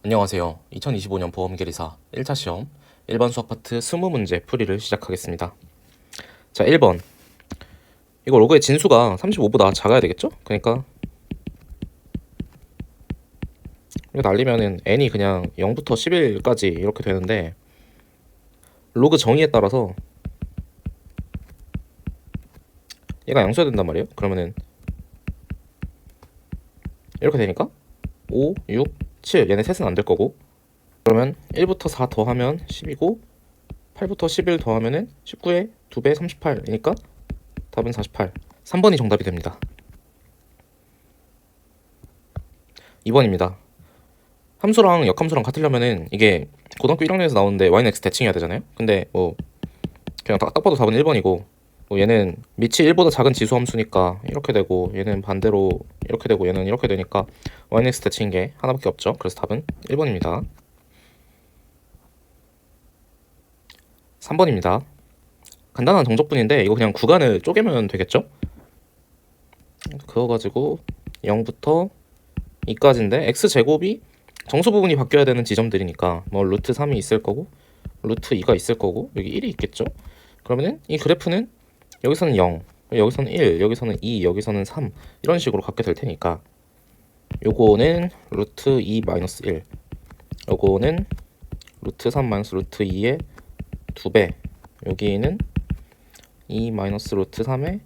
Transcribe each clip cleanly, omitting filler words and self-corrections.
안녕하세요. 2025년 보험계리사 1차 시험 일반 수학 파트 20문제 풀이를 시작하겠습니다. 자, 1번. 이거 로그의 진수가 35보다 작아야 되겠죠? 그러니까 이거 날리면은 n이 그냥 0부터 11까지 이렇게 되는데 로그 정의에 따라서 얘가 양수해야 된단 말이에요. 그러면은 이렇게 되니까 5, 6, 7 얘네 셋은 안 될 거고, 그러면 1부터 4 더하면 10이고 8부터 11 더하면은 19에 2배 38이니까 답은 48. 3번이 정답이 됩니다. 2번입니다. 함수랑 역함수랑 같으려면은 이게 고등학교 1학년에서 나오는데 y는 x 대칭해야 되잖아요. 근데 뭐 그냥 딱 봐도 답은 1번이고, 뭐 얘는 밑이 1보다 작은 지수 함수니까 이렇게 되고, 얘는 반대로 이렇게 되고, 얘는 이렇게 되니까 y는 x 대칭인 게 하나밖에 없죠. 그래서 답은 1번입니다. 3번입니다. 간단한 정적분인데 이거 그냥 구간을 쪼개면 되겠죠? 그거 가지고 0부터 2까지인데 x제곱이 정수 부분이 바뀌어야 되는 지점들이니까 뭐 루트 3이 있을 거고 루트 2가 있을 거고 여기 1이 있겠죠. 그러면은 이 그래프는 여기서는 0, 여기서는 1, 여기서는 2, 여기서는 3 이런 식으로 갖게 될 테니까 요거는 루트 2 마이너스 1, 요거는 루트 3 마이너스 루트 2의 2배, 여기는 2 마이너스 루트 3의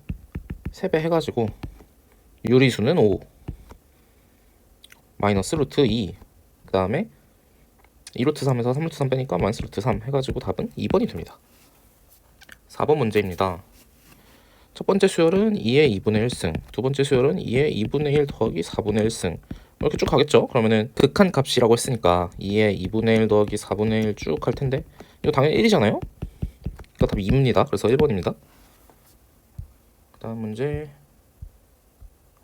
3배 해가지고 유리수는 5 마이너스 루트 2, 그 다음에 2루트 3에서 3루트 3 빼니까 마이너스 루트 3 해가지고 답은 2번이 됩니다. 4번 문제입니다. 첫 번째 수열은 2의 2분의 1승, 두 번째 수열은 2의 2분의 1 더하기 4분의 1승, 이렇게 쭉 가겠죠? 그러면은 극한 값이라고 했으니까 2의 2분의 1 더하기 4분의 1 쭉 갈 텐데 이거 당연히 1이잖아요? 그러니까 답이 2입니다. 그래서 1번입니다. 그 다음 문제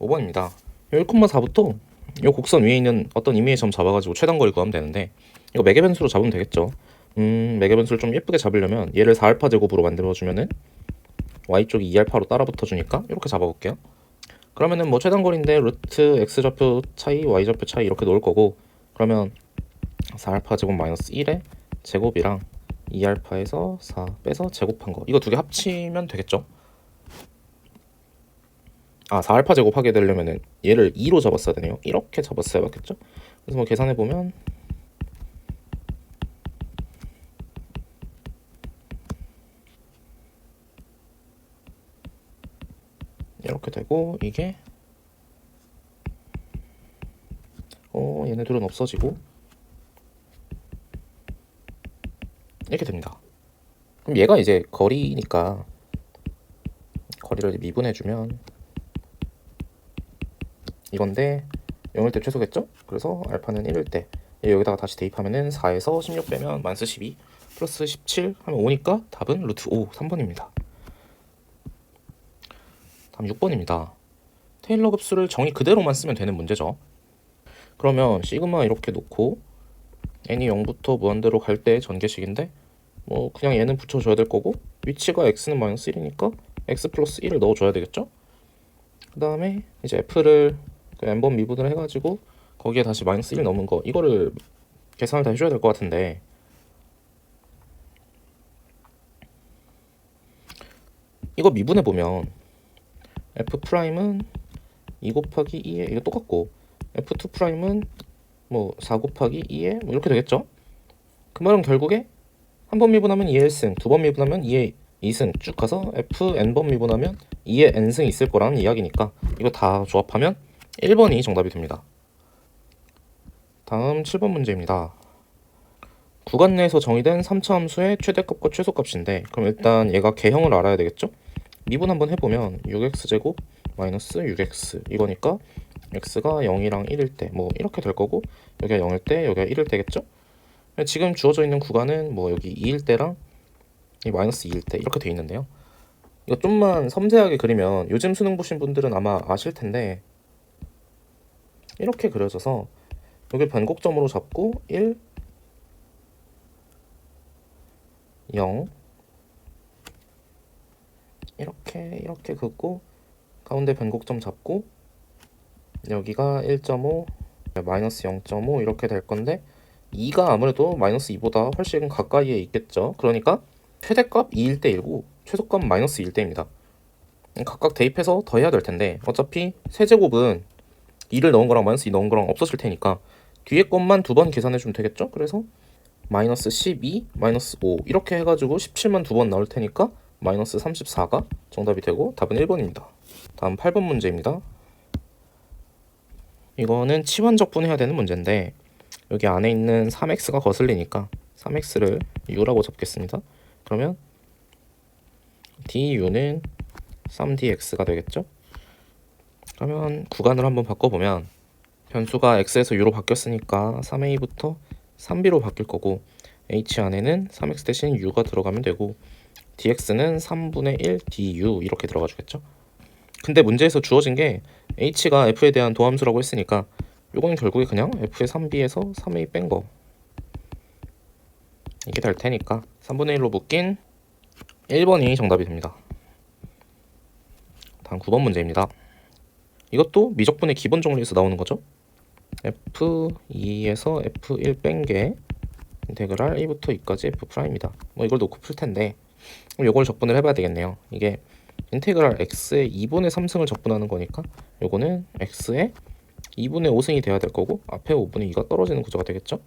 5번입니다. 1,4부터 이 곡선 위에 있는 어떤 임의의 점 잡아가지고 최단거리 구하면 되는데 이거 매개 변수로 잡으면 되겠죠. 매개 변수를 좀 예쁘게 잡으려면 얘를 4알파 제곱으로 만들어주면은 y쪽이 2알파로 따라 붙어주니까 이렇게 잡아볼게요. 그러면은 뭐 최단거리인데 루트 x좌표 차이, y좌표 차이 이렇게 놓을 거고, 그러면 4알파 제곱 마이너스 1의 제곱이랑 2알파에서 4 빼서 제곱한 거 이거 두 개 합치면 되겠죠. 4알파 제곱 하게 되려면은 얘를 2로 잡았어야 되네요. 이렇게 잡았어야 맞겠죠. 그래서 뭐 계산해보면 이렇게 되고, 이게 얘네들은 없어지고 이렇게 됩니다. 그럼 얘가 이제 거리니까 거리를 미분해주면 이건데 0일 때 최소겠죠? 그래서 알파는 1일 때 여기다가 다시 대입하면은 4에서 16 빼면 마이너스 12 플러스 17 하면 5니까 답은 루트 5, 3번입니다. 다음 6번입니다. 테일러 급수를 정의 그대로만 쓰면 되는 문제죠. 그러면 시그마 이렇게 놓고 n이 0부터 무한대로 갈 때 전개식인데 뭐 그냥 얘는 붙여줘야 될 거고, 위치가 x는 마이너스 1이니까 x 플러스 1을 넣어줘야 되겠죠. 그 다음에 이제 f를 n번 미분을 해가지고 거기에 다시 마이너스 1 넣는 거, 이거를 계산을 다 해줘야 될 것 같은데 이거 미분해보면 f'은 2 곱하기 2에 이거 똑같고, f2'은 뭐 4 곱하기 2에 뭐 이렇게 되겠죠. 그 말은 결국에 한 번 미분하면 2의 1승, 두 번 미분하면 2의 2승 쭉 가서 fn번 미분하면 2의 n승이 있을 거라는 이야기니까 이거 다 조합하면 1번이 정답이 됩니다. 다음 7번 문제입니다. 구간 내에서 정의된 3차 함수의 최대값과 최소값인데, 그럼 일단 얘가 개형을 알아야 되겠죠? 미분 한번 해보면 6x제곱 마이너스 6x 이거니까 x가 0이랑 1일 때 뭐 이렇게 될 거고, 여기가 0일 때 여기가 1일 때겠죠? 지금 주어져 있는 구간은 뭐 여기 2일 때랑 이 마이너스 2일 때 이렇게 돼 있는데요. 이거 좀만 섬세하게 그리면 요즘 수능 보신 분들은 아마 아실 텐데 이렇게 그려져서 여기 변곡점으로 잡고 1, 0 이렇게 긋고 가운데 변곡점 잡고 여기가 1.5 마이너스 0.5 이렇게 될 건데, 2가 아무래도 마이너스 2보다 훨씬 가까이에 있겠죠. 그러니까 최대값 2일 때 1고 최소값 마이너스 1일 때입니다. 각각 대입해서 더해야 될 텐데 어차피 세제곱은 2를 넣은 거랑 마이너스 2 넣은 거랑 없어질 테니까 뒤에 것만 두 번 계산해 주면 되겠죠. 그래서 마이너스 12, 마이너스 5 이렇게 해가지고 17만 두 번 나올 테니까 마이너스 34가 정답이 되고 답은 1번입니다. 다음 8번 문제입니다. 이거는 치환적분해야 되는 문제인데 여기 안에 있는 3x가 거슬리니까 3x를 u라고 잡겠습니다. 그러면 du는 3dx가 되겠죠. 그러면 구간을 한번 바꿔보면 변수가 x에서 u로 바뀌었으니까 3a부터 3b로 바뀔 거고 h 안에는 3x 대신 u가 들어가면 되고 dx는 3분의 1 du 이렇게 들어가 주겠죠. 근데 문제에서 주어진 게 h가 f에 대한 도함수라고 했으니까 요건 결국에 그냥 f의 3b에서 3a 뺀 거 이게 될 테니까 3분의 1로 묶인 1번이 정답이 됩니다. 다음 9번 문제입니다. 이것도 미적분의 기본 정리에서 나오는 거죠. f2에서 f1 뺀 게 인테그랄 a부터 2까지 f'입니다. 뭐 이걸 놓고 풀 텐데 요걸 적분을 해봐야 되겠네요. 이게 인테그랄 x의 2분의 3승을 적분하는 거니까 요거는 x의 2분의 5승이 돼야 될 거고 앞에 5분의 2가 떨어지는 구조가 되겠죠.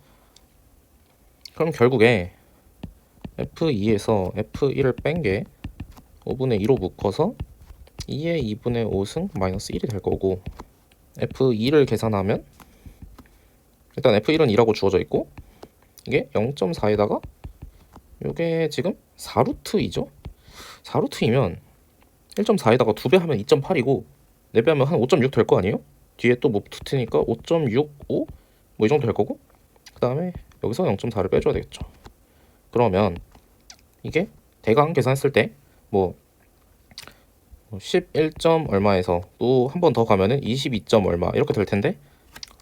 그럼 결국에 f2에서 f1을 뺀 게 5분의 2로 묶어서 2의 2분의 5승 마이너스 1이 될 거고 f2를 계산하면 일단 f1은 2라고 주어져 있고 이게 0.4에다가 요게 지금 4루트이죠. 4루트이면 1.4에다가 2배 하면 2.8이고 4배 하면 한 5.6 될 거 아니에요? 뒤에 또 뭐 붙으니까 5.65 뭐 이 정도 될 거고 그 다음에 여기서 0.4를 빼줘야 되겠죠. 그러면 이게 대강 계산했을 때 뭐 11점 얼마에서 또 한 번 더 가면은 22점 얼마 이렇게 될 텐데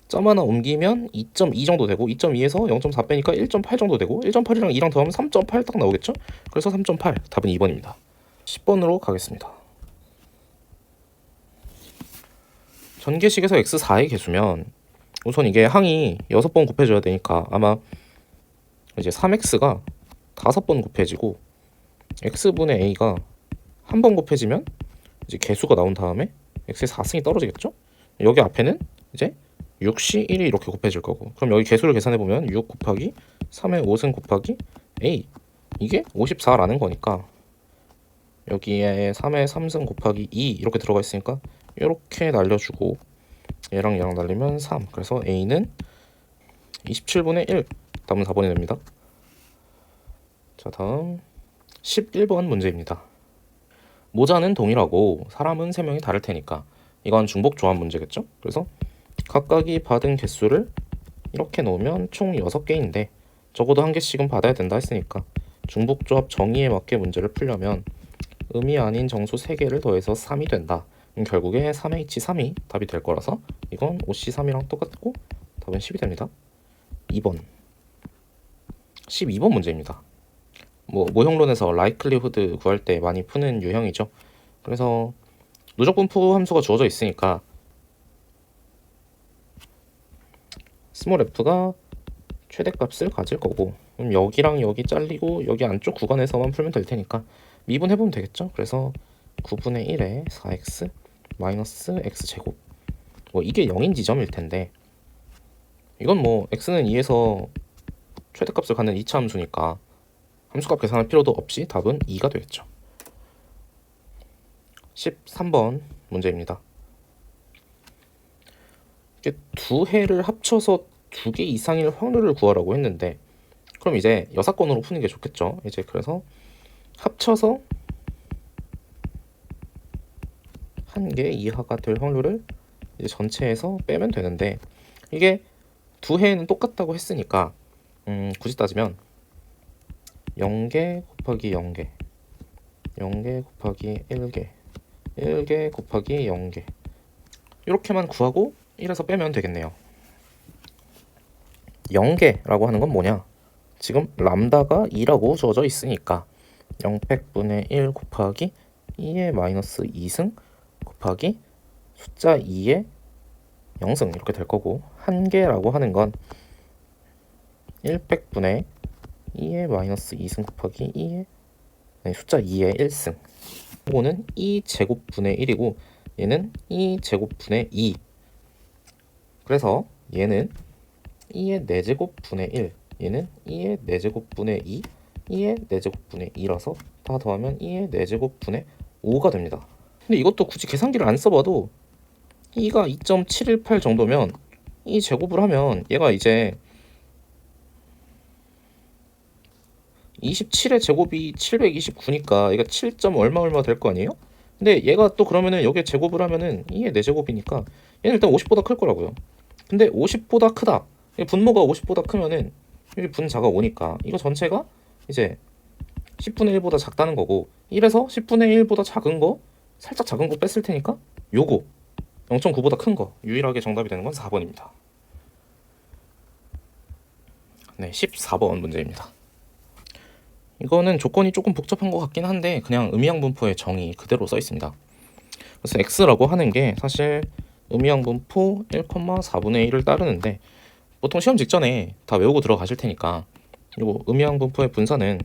점 하나 옮기면 2.2 정도 되고 2.2에서 0.4 빼니까 1.8 정도 되고 1.8이랑 2랑 더하면 3.8 딱 나오겠죠? 그래서 3.8 답은 2번입니다. 10번으로 가겠습니다. 전개식에서 x4의 개수면 우선 이게 항이 6번 곱해줘야 되니까 아마 이제 3x가 5번 곱해지고 x분의 a가 한 번 곱해지면 이제 개수가 나온 다음에 x의 4승이 떨어지겠죠? 여기 앞에는 이제 6시 1이 이렇게 곱해질 거고 그럼 여기 개수를 계산해보면 6 곱하기 3의 5승 곱하기 a 이게 54라는 거니까 여기에 3의 3승 곱하기 2 이렇게 들어가 있으니까 이렇게 날려주고 얘랑 얘랑 날리면 3 그래서 a는 27분의 1 답은 4번이 됩니다. 자 다음 11번 문제입니다. 모자는 동일하고 사람은 3명이 다를 테니까 이건 중복 조합 문제겠죠? 그래서 각각이 받은 개수를 이렇게 놓으면 총 6개인데 적어도 한 개씩은 받아야 된다 했으니까 중복 조합 정의에 맞게 문제를 풀려면 음이 아닌 정수 3개를 더해서 3이 된다. 결국에 3H3이 답이 될 거라서 이건 OC3이랑 똑같고 답은 10이 됩니다. 2번 12번 문제입니다. 뭐 모형론에서 라이클리후드 구할 때 많이 푸는 유형이죠. 그래서 누적 분포 함수가 주어져 있으니까 스몰 f가 최대값을 가질 거고 그럼 여기랑 여기 잘리고 여기 안쪽 구간에서만 풀면 될 테니까 미분해보면 되겠죠. 그래서 9분의 1에 4x 마이너스 x제곱 뭐 이게 0인 지점일 텐데 이건 뭐 x는 2에서 최대값을 갖는 2차 함수니까 함수값 계산할 필요도 없이 답은 2가 되겠죠. 13번 문제입니다. 이게 두 해를 합쳐서 2개 이상일 확률을 구하라고 했는데 그럼 이제 여사건으로 푸는 게 좋겠죠. 이제 그래서 합쳐서 1개 이하가 될 확률을 이제 전체에서 빼면 되는데 이게 두 해는 똑같다고 했으니까 굳이 따지면 0개 곱하기 0개 0개 곱하기 1개 1개 곱하기 0개 이렇게만 구하고 1에서 빼면 되겠네요. 0개라고 하는 건 뭐냐? 지금 람다가 2라고 주어져 있으니까 0팩분의 1 곱하기 2의 마이너스 2승 곱하기 숫자 2의 0승 이렇게 될 거고 1개라고 하는 건 100분의 2의 마이너스 2승 곱하기 2의 숫자 2의 1승. 이거는 2제곱분의 1이고 얘는 2제곱분의 2. 그래서 얘는 2의 4제곱분의 1, 얘는 2의 4제곱분의 2, 2의 4제곱분의 2라서 다 더하면 2의 4제곱분의 5가 됩니다. 근데 이것도 굳이 계산기를 안 써봐도 2가 2.718 정도면 이 제곱을 하면 얘가 이제 27의 제곱이 729니까 얘가 7. 얼마 될 거 아니에요? 근데 얘가 또 그러면은 여기에 제곱을 하면은 2의 4제곱이니까 얘는 일단 50보다 클 거라고요. 근데 50보다 크다. 분모가 50보다 크면은 여기 분자가 5니까 이거 전체가 이제 10분의 1보다 작다는 거고 1에서 10분의 1보다 작은 거 살짝 작은 거 뺐을 테니까 요거 0.9보다 큰 거 유일하게 정답이 되는 건 4번입니다. 네, 14번 문제입니다. 이거는 조건이 조금 복잡한 것 같긴 한데 그냥 의미양분포의 정의 그대로 써 있습니다. 그래서 x라고 하는 게 사실 의미양분포 1,4분의 1을 따르는데 보통 시험 직전에 다 외우고 들어가실 테니까 그리고 의미양분포의 분사는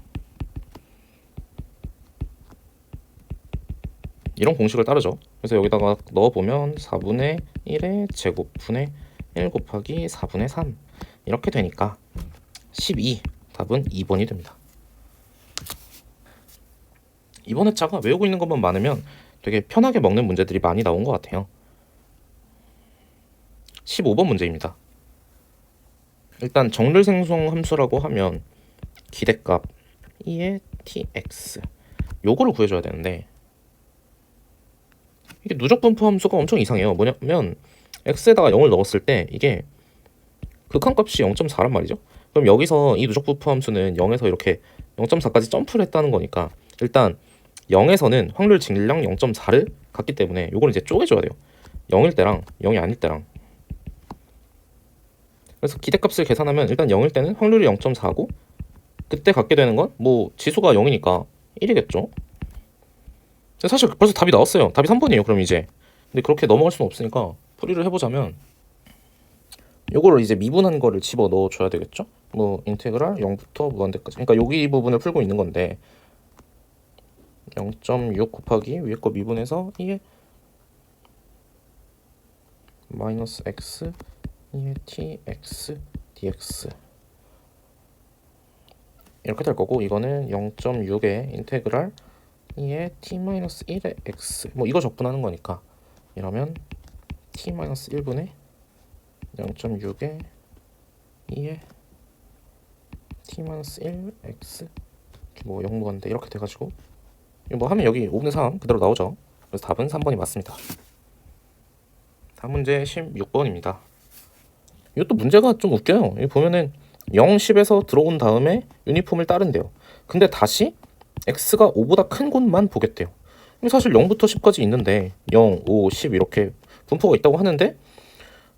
이런 공식을 따르죠. 그래서 여기다가 넣어보면 4분의 1의 제곱분의 1 곱하기 4분의 3 이렇게 되니까 12 답은 2번이 됩니다. 이번 회차가 외우고 있는 것만 많으면 되게 편하게 먹는 문제들이 많이 나온 것 같아요. 15번 문제입니다. 일단 정밀생성 함수라고 하면 기대값 2의 tx 요거를 구해줘야 되는데 이게 누적분포 함수가 엄청 이상해요. 뭐냐면 x에다가 0을 넣었을 때 이게 극한값이 0.4란 말이죠. 그럼 여기서 이 누적분포 함수는 0에서 이렇게 0.4까지 점프를 했다는 거니까 일단 0에서는 확률 질량 0.4를 갖기 때문에 요걸 이제 쪼개줘야 돼요. 0일 때랑 0이 아닐 때랑. 그래서 기대값을 계산하면 일단 0일 때는 확률이 0.4고 그때 갖게 되는 건 뭐 지수가 0이니까 1이겠죠. 사실 벌써 답이 나왔어요. 답이 3번이에요. 그럼 이제 근데 그렇게 넘어갈 수는 없으니까 풀이를 해보자면 요거를 이제 미분한 거를 집어 넣어 줘야 되겠죠. 뭐 인테그랄 0부터 무한대까지. 그러니까 여기 부분을 풀고 있는 건데 0.6 곱하기 위에 거 미분해서 2의 마이너스 x 2의 tx dx 이렇게 될 거고 이거는 0.6의 인테그랄 2의 t-1의 x 뭐 이거 적분하는 거니까 이러면 t-1분의 0.6의 2의 t-1 x 뭐 0무한대 이렇게 돼가지고 이거 뭐 하면 여기 5분의 3 그대로 나오죠. 그래서 답은 3번이 맞습니다. 다음 문제 16번입니다. 이것도 문제가 좀 웃겨요. 여기 보면은 0, 10에서 들어온 다음에 유니폼을 따른대요. 근데 다시 x가 5보다 큰 곳만 보겠대요. 사실 0부터 10까지 있는데 0, 5, 10 이렇게 분포가 있다고 하는데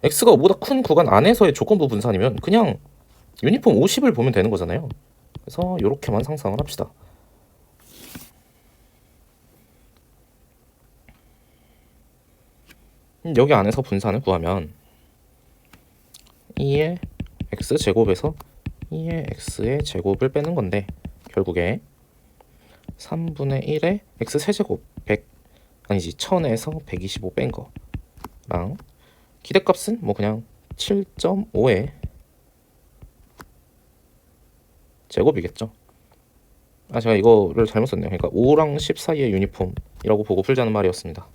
x가 5보다 큰 구간 안에서의 조건부 분산이면 그냥 유니폼 50을 보면 되는 거잖아요. 그래서 이렇게만 상상을 합시다. 여기 안에서 분산을 구하면 2의 x제곱에서 2의 x의 제곱을 빼는 건데 결국에 3분의 1의 x세제곱 100 아니지 1000에서 125 뺀 거랑 기대값은 뭐 그냥 7.5의 제곱이겠죠. 아 제가 이거를 잘못 썼네요. 그러니까 5랑 10 사이의 유니폼이라고 보고 풀자는 말이었습니다.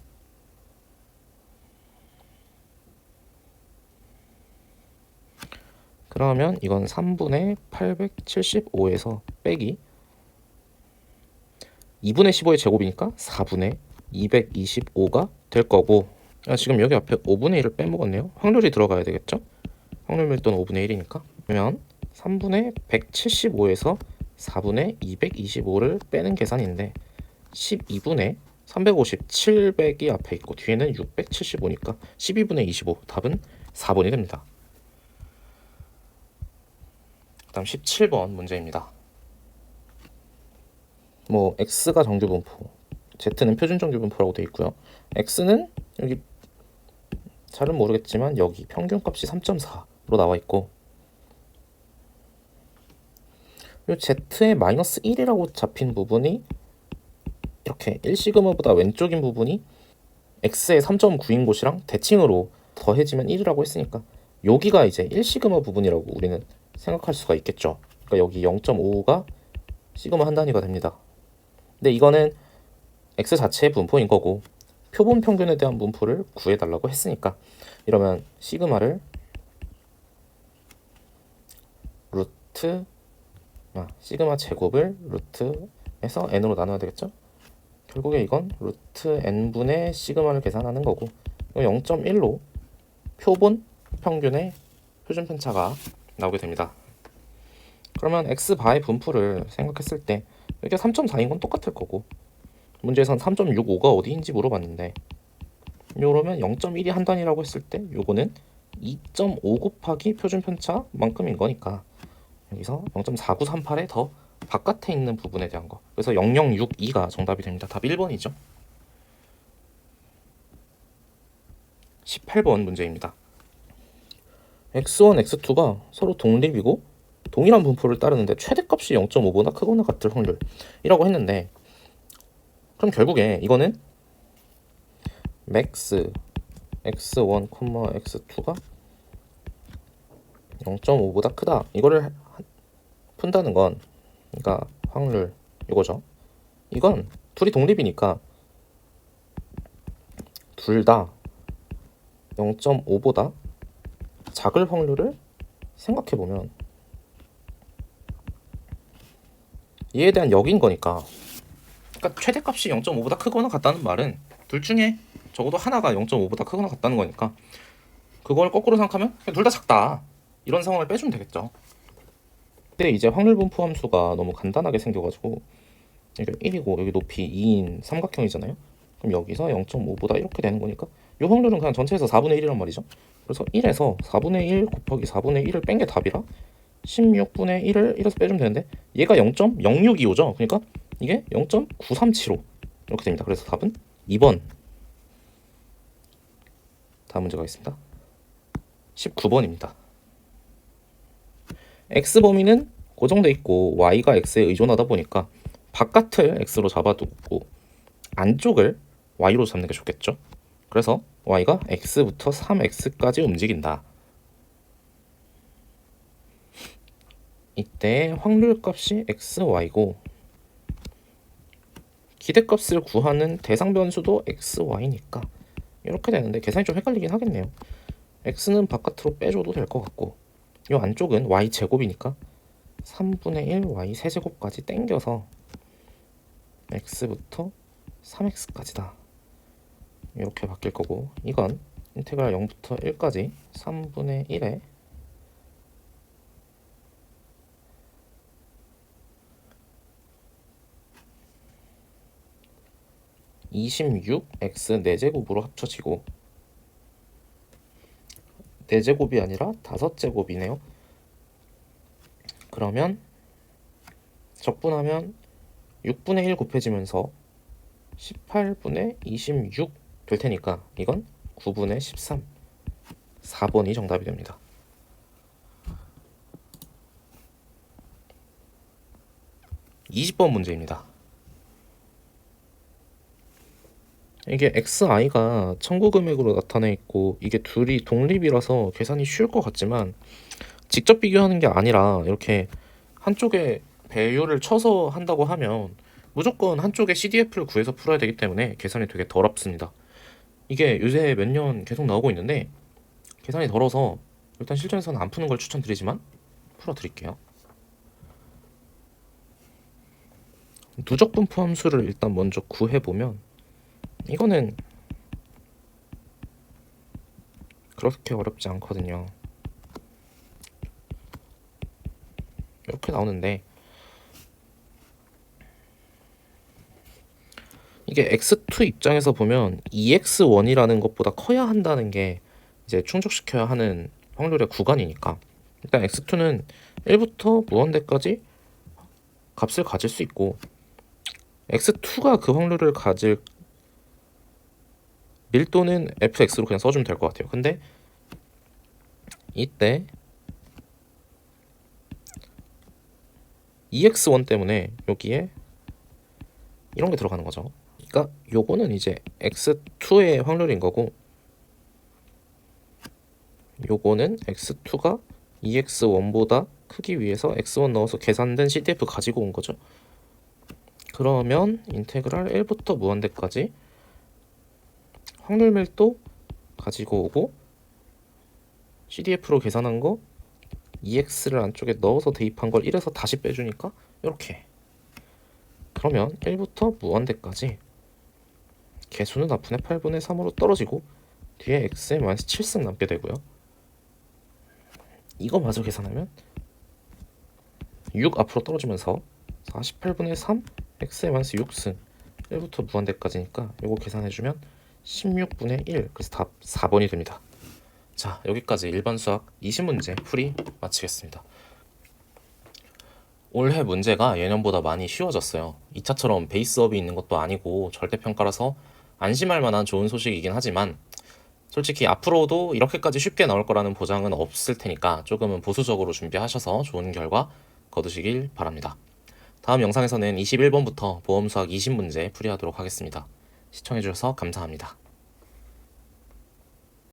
그러면 이건 3분의 875에서 빼기 2분의 15의 제곱이니까 4분의 225가 될 거고 지금 여기 앞에 5분의 1을 빼먹었네요. 확률이 들어가야 되겠죠? 확률 밀도는 5분의 1이니까 그러면 3분의 175에서 4분의 225를 빼는 계산인데 12분의 350, 700이 앞에 있고 뒤에는 675니까 12분의 25 답은 4번이 됩니다. 그 다음 17번 문제입니다. 뭐 x가 정규분포, z는 표준정규분포라고 되어 있고요. x는 여기 잘은 모르겠지만 여기 평균값이 3.4로 나와 있고 요 Z의 마이너스 1이라고 잡힌 부분이 이렇게 1시그마보다 왼쪽인 부분이 X의 3.9인 곳이랑 대칭으로 더해지면 1이라고 했으니까 여기가 이제 1시그마 부분이라고 우리는 생각할 수가 있겠죠. 그러니까 여기 0.55가 시그마 한 단위가 됩니다. 근데 이거는 X 자체의 분포인 거고 표본 평균에 대한 분포를 구해달라고 했으니까 이러면 시그마를 시그마 제곱을 루트에서 n으로 나눠야 되겠죠? 결국에 이건 루트 n분의 시그마를 계산하는 거고 0.1로 표본 평균의 표준 편차가 나오게 됩니다. 그러면 x바의 분포를 생각했을 때 이게 3.4인 건 똑같을 거고 문제에선 3.65가 어디인지 물어봤는데 요러면 0.1이 한 단위라고 했을 때 요거는 2.5 곱하기 표준 편차만큼인 거니까 여기서 0.4938의 더 바깥에 있는 부분에 대한 거. 그래서 0062가 정답이 됩니다. 답 1번이죠. 18번 문제입니다. x1, x2가 서로 독립이고 동일한 분포를 따르는데 최대값이 0.5보다 크거나 같을 확률이라고 했는데 그럼 결국에 이거는 max x1, x2가 0.5보다 크다. 이거를 푼다는 건 그러니까 확률 이거죠. 이건 둘이 독립이니까 둘 다 0.5보다 작을 확률을 생각해보면 얘에 대한 역인 거니까 그러니까 최대값이 0.5보다 크거나 같다는 말은 둘 중에 적어도 하나가 0.5보다 크거나 같다는 거니까 그걸 거꾸로 생각하면 둘 다 작다 이런 상황을 빼주면 되겠죠. 근데 이제 확률 분포 함수가 너무 간단하게 생겨가지고 여기 1이고 여기 높이 2인 삼각형이잖아요. 그럼 여기서 0.5보다 이렇게 되는 거니까 이 확률은 그냥 전체에서 4분의 1이란 말이죠. 그래서 1에서 4분의 1 곱하기 4분의 1을 뺀 게 답이라 16분의 1을 1에서 빼주면 되는데 얘가 0.0625죠. 그러니까 이게 0.9375 이렇게 됩니다. 그래서 답은 2번. 다음 문제 가겠습니다. 19번입니다. x 범위는 고정돼 있고 y가 x에 의존하다 보니까 바깥을 x로 잡아두고 안쪽을 y로 잡는 게 좋겠죠. 그래서 y가 x부터 3x까지 움직인다. 이때 확률값이 x, y고 기대값을 구하는 대상 변수도 x, y니까 이렇게 되는데 계산이 좀 헷갈리긴 하겠네요. x는 바깥으로 빼줘도 될 것 같고 이 안쪽은 y 제곱이니까 3분의 1 y 세제곱까지 땡겨서 x부터 3x까지다 이렇게 바뀔 거고 이건 인테그랄 0부터 1까지 3분의 1에 26x 4제곱으로 합쳐지고 4제곱이 아니라 5제곱이네요. 그러면 적분하면 6분의 1 곱해지면서 18분의 26 될 테니까 이건 9분의 13 4번이 정답이 됩니다. (20번) 문제입니다. 이게 XI가 청구 금액으로 나타내 있고 이게 둘이 독립이라서 계산이 쉬울 것 같지만 직접 비교하는 게 아니라 이렇게 한쪽에 배율을 쳐서 한다고 하면 무조건 한쪽에 CDF를 구해서 풀어야 되기 때문에 계산이 되게 더럽습니다. 이게 요새 몇 년 계속 나오고 있는데 계산이 덜어서 일단 실전에서는 안 푸는 걸 추천드리지만 풀어드릴게요. 누적 분포 함수를 일단 먼저 구해보면 이거는 그렇게 어렵지 않거든요. 이렇게 나오는데 이게 x2 입장에서 보면 2x1이라는 것보다 커야 한다는 게 이제 충족시켜야 하는 확률의 구간이니까 일단 x2는 1부터 무한대까지 값을 가질 수 있고 x2가 그 확률을 가질 밀도는 fx로 그냥 써주면 될 것 같아요. 근데 이때 EX1 때문에 여기에 이런 게 들어가는 거죠. 그러니까 요거는 이제 X2의 확률인 거고, 요거는 X2가 EX1보다 크기 위해서 X1 넣어서 계산된 CDF 가지고 온 거죠. 그러면 인테그랄 1부터 무한대까지 확률 밀도 가지고 오고, CDF로 계산한 거 EX를 안쪽에 넣어서 대입한 걸 1에서 다시 빼주니까 이렇게. 그러면 1부터 무한대까지 개수는 앞분의 8분의 3으로 떨어지고 뒤에 x에 마이너스 7승 남게 되고요. 이거 마저 계산하면 6 앞으로 떨어지면서 48분의 3 x에 마이너스 6승 1부터 무한대까지니까 이거 계산해주면 16분의 1, 그래서 답 4번이 됩니다. 자, 여기까지 일반 수학 20문제 풀이 마치겠습니다. 올해 문제가 예년보다 많이 쉬워졌어요. 2차처럼 베이스업이 있는 것도 아니고 절대평가라서 안심할 만한 좋은 소식이긴 하지만, 솔직히 앞으로도 이렇게까지 쉽게 나올 거라는 보장은 없을 테니까 조금은 보수적으로 준비하셔서 좋은 결과 거두시길 바랍니다. 다음 영상에서는 21번부터 보험수학 20문제 풀이하도록 하겠습니다. 시청해주셔서 감사합니다.